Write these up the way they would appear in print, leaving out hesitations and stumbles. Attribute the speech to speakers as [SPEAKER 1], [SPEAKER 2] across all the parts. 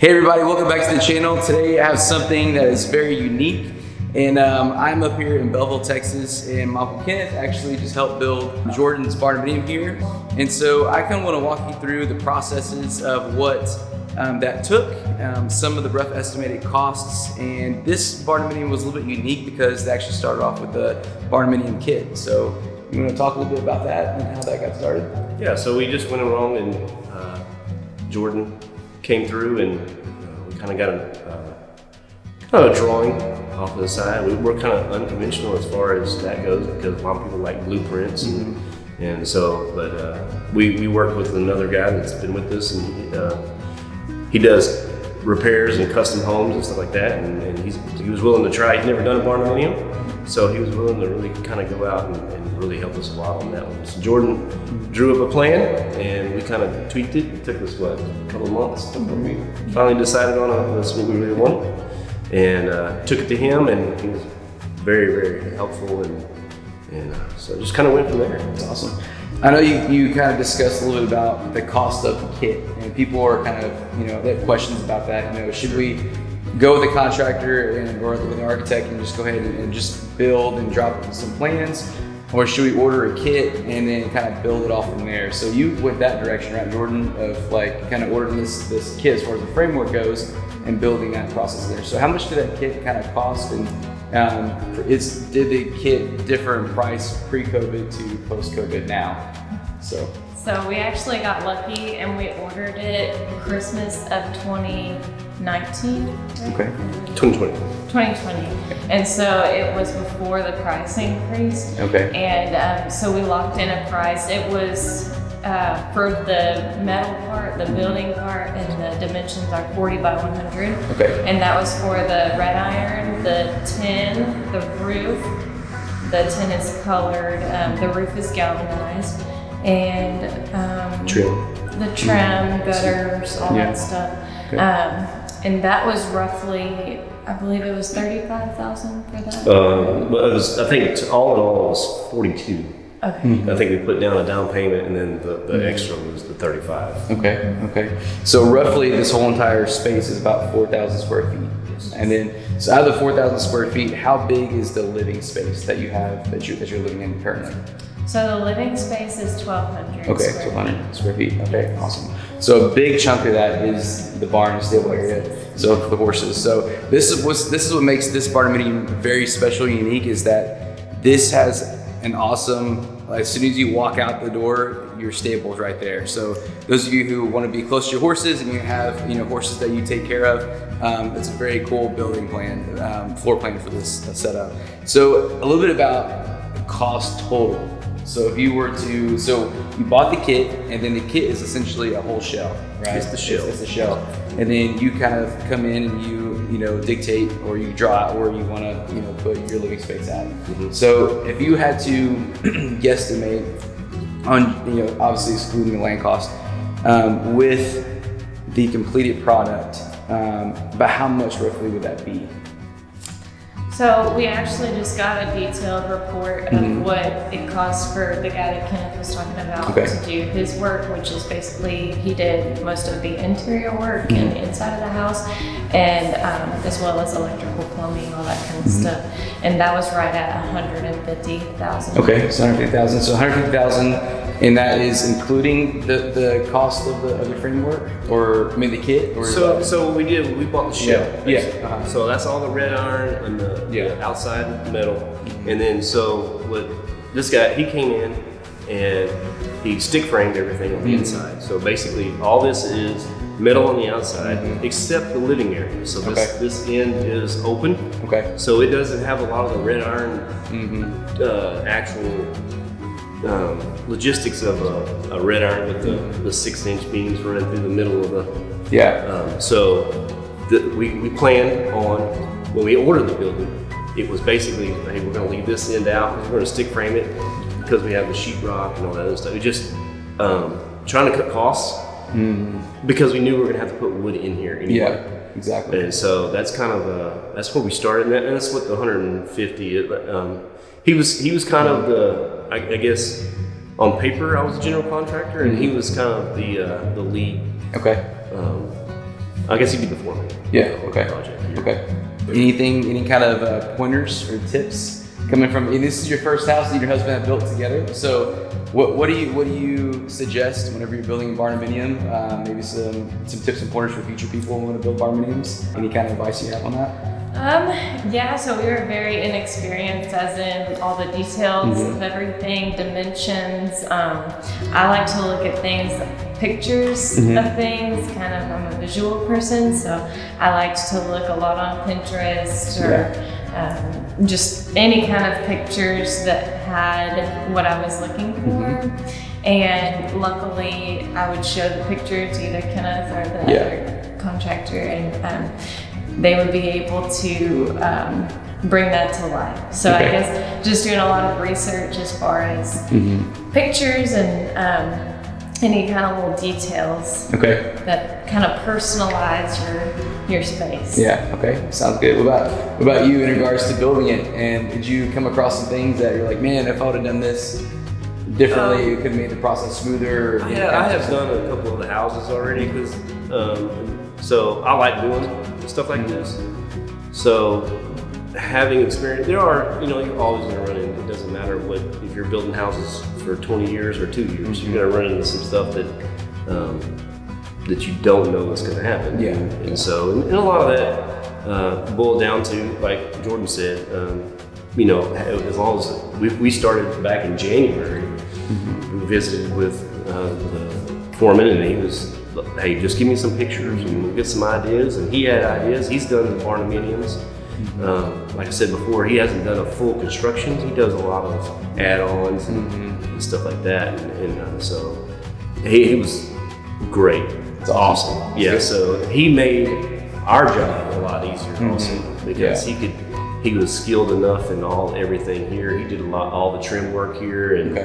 [SPEAKER 1] Hey everybody, welcome back to the channel. Today I have something that is very unique, and I'm up here in Belleville, Texas, and my Uncle Kenneth actually just helped build Jordan's Barndominium here. And so I kind of want to walk you through the processes of what that took, some of the rough estimated costs, and this Barndominium was a little bit unique because they actually started off with the Barndominium kit. So you want to talk a little bit about that and how that got started?
[SPEAKER 2] Yeah, so we just went along and Jordan came through and we kind of got a drawing off to the side. We're kind of unconventional as far as that goes because a lot of people like blueprints, and so, but we work with another guy that's been with us, and he does repairs and custom homes and stuff like that, and he was willing to try. He's never done a barndominium, so he was willing to really kind of go out and really help us a lot on that one. So Jordan drew up a plan, and we kind of tweaked it. It took us, what, a couple of months before we finally decided on this, what we really wanted, and took it to him, and he was very, very helpful, and so just kind of went from there.
[SPEAKER 1] That's awesome. I know you kind of discussed a little bit about the cost of the kit, and people are kind of, they have questions about that. Should we go with a contractor or with an architect and just go ahead and just build and drop some plans? Or should we order a kit and then kind of build it off from there? So you went that direction, right, Jordan, of like kind of ordering this kit as far as the framework goes and building that process there. So how much did that kit kind of cost, and did the kit differ in price pre-COVID to post-COVID now? So
[SPEAKER 3] we actually got lucky and we ordered it Christmas of 2019.
[SPEAKER 1] Okay.
[SPEAKER 2] 2020.
[SPEAKER 3] And so it was before the price increase.
[SPEAKER 1] Okay.
[SPEAKER 3] And so we locked in a price. It was for the metal part, the building part, and the dimensions are 40 by 100.
[SPEAKER 1] Okay.
[SPEAKER 3] And that was for the red iron, the tin, the roof. The tin is colored, the roof is galvanized, and the trim, gutters, all that stuff.
[SPEAKER 1] Okay.
[SPEAKER 3] And that was roughly, I believe it was $35,000 for that.
[SPEAKER 2] Well, I think all in all it was 42.
[SPEAKER 3] Okay.
[SPEAKER 2] I think we put down a down payment, and then the extra was the 35.
[SPEAKER 1] Okay. So roughly this whole entire space is about 4,000 square feet. And then, so out of the 4,000 square feet, how big is the living space that you have that you're living in currently?
[SPEAKER 3] So the living space is 1,200.
[SPEAKER 1] Okay, 1,200 square feet. Okay, awesome. So a big chunk of that is the barn and stable area, so for the horses. So this is what makes this Barndominium very special and unique, is that this has an awesome, as soon as you walk out the door, your stable's right there. So those of you who want to be close to your horses and you have horses that you take care of, it's a very cool building plan, floor plan for this setup. So a little bit about the cost total. So if you were to, you bought the kit, and then the kit is essentially a whole shell, right?
[SPEAKER 2] It's the shell.
[SPEAKER 1] It's the shell. And then you kind of come in and you dictate, or you draw where you want to, put your living space at. So if you had to guesstimate on, obviously excluding the land cost, with the completed product, about how much roughly would that be?
[SPEAKER 3] So we actually just got a detailed report of what it cost for the guy that Kenneth was talking about to do his work, which is basically, he did most of the interior work and inside of the house, and as well as electrical, plumbing, all that kind of stuff. And that was right at $150,000.
[SPEAKER 1] Okay, so $150,000. So $150,000, and that is including the cost of the framework, or the kit, or
[SPEAKER 2] so what we did, we bought the shell.
[SPEAKER 1] Yeah.
[SPEAKER 2] So that's all the red iron and the outside metal, and then so what this guy, he came in and he stick framed everything on the inside. So basically all this is metal on the outside except the living area. So this end is open.
[SPEAKER 1] Okay.
[SPEAKER 2] So it doesn't have a lot of the red iron actual logistics of a red iron with the 6-inch beams running through the middle of the so we planned on, when we ordered the building, it was basically, hey, we're going to leave this end out, we're going to stick frame it because we have the sheetrock and all that other stuff. We just trying to cut costs because we knew we were going to have to put wood in here anyway.
[SPEAKER 1] Yeah, exactly.
[SPEAKER 2] And so that's kind of that's where we started, and that's what the 150. He was kind of the, I guess, on paper I was a general contractor, and he was kind of the lead.
[SPEAKER 1] Okay.
[SPEAKER 2] I guess he'd be the foreman.
[SPEAKER 1] Yeah. Okay.
[SPEAKER 2] Project here.
[SPEAKER 1] Okay. Any kind of pointers or tips coming from? And this is your first house that you and your husband have built together. So, what do you suggest whenever you're building barndominium? Maybe some tips and pointers for future people who want to build barndominiums. Any kind of advice you have on that?
[SPEAKER 3] Yeah, so we were very inexperienced as in all the details of everything, dimensions. I like to look at things, pictures of things, kind of, I'm a visual person, so I liked to look a lot on Pinterest or just any kind of pictures that had what I was looking for. And luckily, I would show the picture to either Kenneth or the other contractor, and they would be able to bring that to life. So I guess just doing a lot of research as far as pictures and any kind of little details that kind of personalize your space.
[SPEAKER 1] Yeah. Okay. Sounds good. What about you in regards to building it? And did you come across some things that you're like, man, if I would have done this differently, it could have made the process smoother?
[SPEAKER 2] I have done a couple of the houses already because so I like doing stuff like this. So having experience, there are, you're always going to run into, it doesn't matter what, if you're building houses for 20 years or 2 years, you're going to run into some stuff that you don't know what's going to happen.
[SPEAKER 1] Yeah.
[SPEAKER 2] And so, and a lot of that boiled down to, like Jordan said, as long as we started back in January, we visited with the foreman, and he was, hey, just give me some pictures and we'll get some ideas. And he had ideas. He's done the barndominiums. Like I said before, he hasn't done a full construction. He does a lot of add-ons and stuff like that. And so he was great.
[SPEAKER 1] It's awesome.
[SPEAKER 2] Yeah, so he made our job a lot easier also because he was skilled enough in everything here. He did all the trim work here and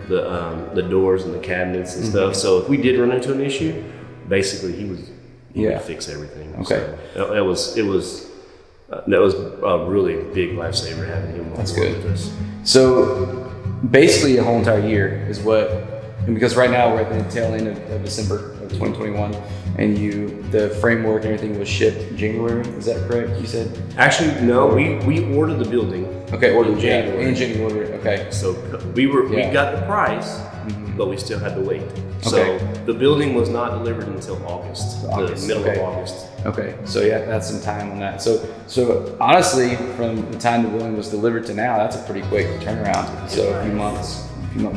[SPEAKER 2] the doors and the cabinets and stuff. So if we did run into an issue, basically he would fix everything.
[SPEAKER 1] Okay.
[SPEAKER 2] So that was a really big lifesaver having him on board with us.
[SPEAKER 1] So basically a whole entire year is what, and because right now we're at the tail end of December of 2021, and the framework and everything was shipped in January. Is that correct? You said?
[SPEAKER 2] Actually, no. We ordered the building.
[SPEAKER 1] Okay, ordered
[SPEAKER 2] in January.
[SPEAKER 1] In January. Okay.
[SPEAKER 2] So we got the price, but we still had to wait. So the building was not delivered until August. The middle of August.
[SPEAKER 1] Okay, so that's some time on that. So honestly, from the time the building was delivered to now, that's a pretty quick turnaround. So a few month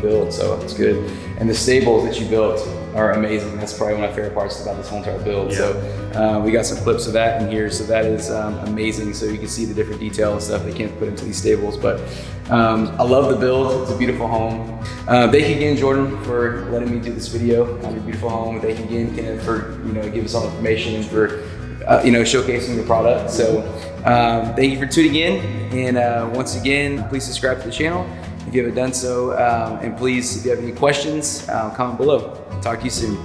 [SPEAKER 1] build, so that's good. And the stables that you built are amazing. That's probably one of my favorite parts about this whole entire build. So we got some clips of that in here, so that is amazing. So you can see the different detail and stuff they can't put into these stables. But I love the build. It's a beautiful home. Thank you again, Jordan, for letting me do this video on your beautiful home. Thank you again, Kenneth, for give us all the information and for showcasing the product. So thank you for tuning in, and once again, please subscribe to the channel if you haven't done so, and please, if you have any questions, comment below. Talk to you soon.